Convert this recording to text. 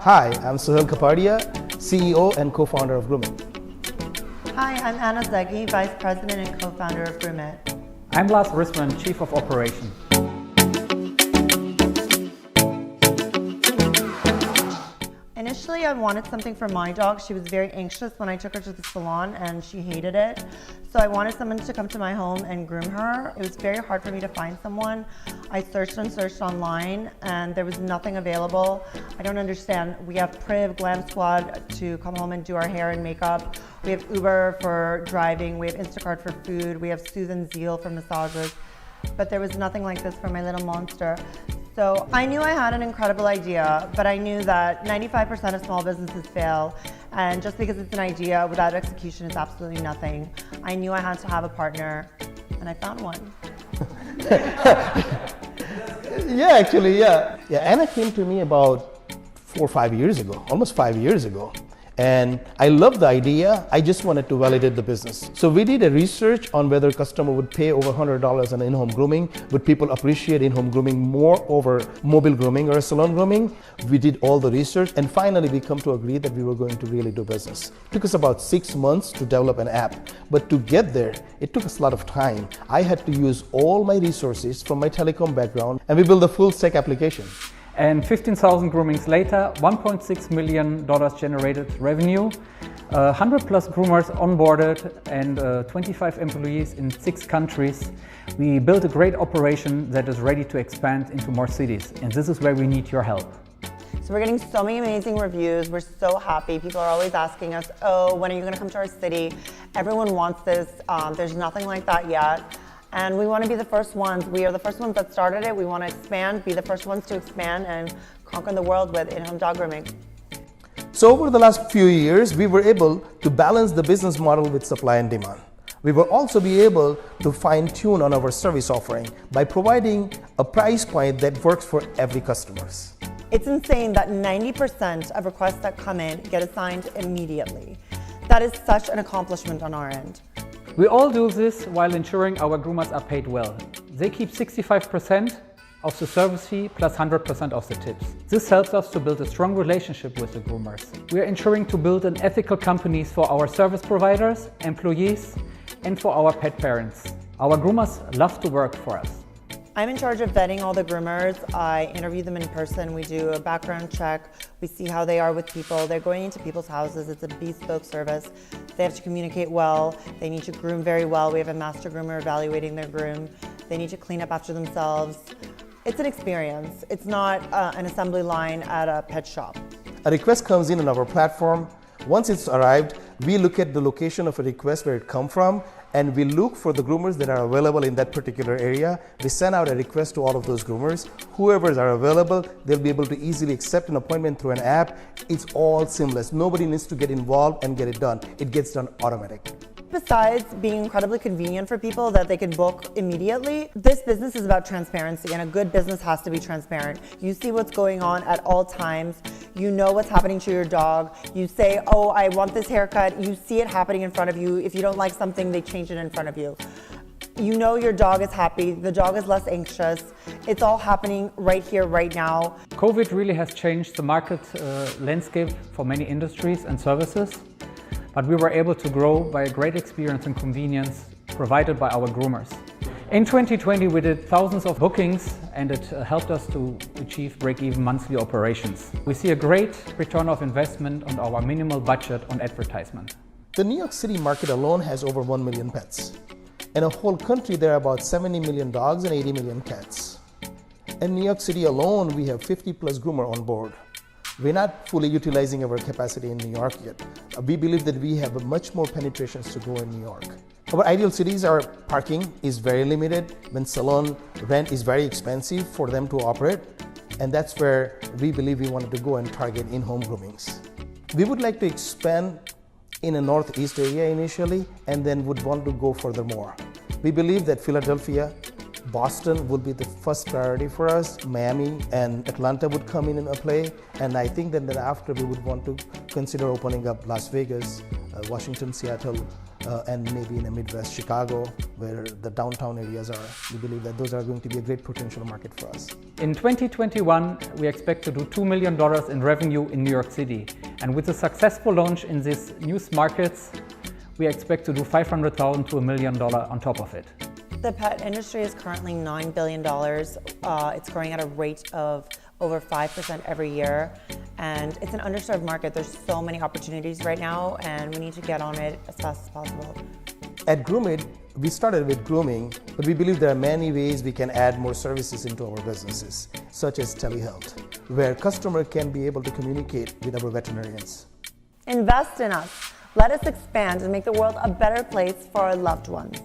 Hi, I'm Suhail Kapadia, CEO and co-founder of Grooming. Hi, I'm Anna Zaghi, Vice President and co-founder of Groomit. I'm Lars Risman, Chief of Operations. Initially, I wanted something for my dog. She was very anxious when I took her to the salon and she hated it. So I wanted someone to come to my home and groom her. It was very hard for me to find someone. I searched and searched online and there was nothing available. I don't understand. We have Priv, Glam Squad to come home and do our hair and makeup. We have Uber for driving. We have Instacart for food. We have Soothe and Zeal for massages. But there was nothing like this for my little monster. So I knew I had an incredible idea, but I knew that 95% of small businesses fail. And just because it's an idea without execution is absolutely nothing. I knew I had to have a partner, and I found one. Yeah, Anna came to me about 4 or 5 years ago, almost 5 years ago. And I loved the idea. I just wanted to validate the business. So we did a research on whether customer would pay over $100 on in-home grooming. Would people appreciate in-home grooming more over mobile grooming or salon grooming? We did all the research and finally we come to agree that we were going to really do business. It took us about 6 months to develop an app, but to get there, it took us a lot of time. I had to use all my resources from my telecom background and we built a full stack application. And 15,000 groomings later, $1.6 million generated revenue, 100 plus groomers onboarded and 25 employees in 6 countries. We built a great operation that is ready to expand into more cities. And this is where we need your help. So we're getting so many amazing reviews. We're so happy. People are always asking us, oh, when are you gonna come to our city? Everyone wants this. There's nothing like that yet. And we want to be the first ones. We are the first ones that started it. We want to expand, be the first ones to expand and conquer the world with in-home dog grooming. So over the last few years, we were able to balance the business model with supply and demand. We will also be able to fine tune on our service offering by providing a price point that works for every customer. It's insane that 90% of requests that come in get assigned immediately. That is such an accomplishment on our end. We all do this while ensuring our groomers are paid well. They keep 65% of the service fee plus 100% of the tips. This helps us to build a strong relationship with the groomers. We are ensuring to build an ethical company for our service providers, employees, and for our pet parents. Our groomers love to work for us. I'm in charge of vetting all the groomers. I interview them in person. We do a background check. We see how they are with people. They're going into people's houses. It's a bespoke service. They have to communicate well. They need to groom very well. We have a master groomer evaluating their groom. They need to clean up after themselves. It's an experience. It's not an assembly line at a pet shop. A request comes in on our platform. Once it's arrived, we look at the location of a request where it comes from and we look for the groomers that are available in that particular area. We send out a request to all of those groomers. Whoever are available, they'll be able to easily accept an appointment through an app. It's all seamless. Nobody needs to get involved and get it done. It gets done automatic. Besides being incredibly convenient for people that they can book immediately, this business is about transparency, and a good business has to be transparent. You see what's going on at all times. You know what's happening to your dog. You say, oh, I want this haircut. You see it happening in front of you. If you don't like something, they change it in front of you. You know your dog is happy. The dog is less anxious. It's all happening right here, right now. COVID really has changed the market landscape for many industries and services. But we were able to grow by a great experience and convenience provided by our groomers. In 2020, we did thousands of bookings and it helped us to achieve break-even monthly operations. We see a great return of investment on our minimal budget on advertisement. The New York City market alone has over 1 million pets. In a whole country, there are about 70 million dogs and 80 million cats. In New York City alone, we have 50 plus groomer on board. We're not fully utilizing our capacity in New York yet. We believe that we have much more penetrations to go in New York. Our ideal cities are parking is very limited, when salon rent is very expensive for them to operate, and that's where we believe we wanted to go and target in-home groomings. We would like to expand in a northeast area initially, and then would want to go furthermore. We believe that Philadelphia, Boston will be the first priority for us. Miami and Atlanta would come in and play. And I think that after we would want to consider opening up Las Vegas, Washington, Seattle, and maybe in a Midwest Chicago, where the downtown areas are. We believe that those are going to be a great potential market for us. In 2021, we expect to do $2 million in revenue in New York City. And with the successful launch in these new markets, we expect to do $500,000 to $1 million on top of it. The pet industry is currently $9 billion. It's growing at a rate of over 5% every year. And it's an underserved market. There's so many opportunities right now, and we need to get on it as fast as possible. At Groomit, we started with grooming, but we believe there are many ways we can add more services into our businesses, such as telehealth, where customer can be able to communicate with our veterinarians. Invest in us. Let us expand and make the world a better place for our loved ones.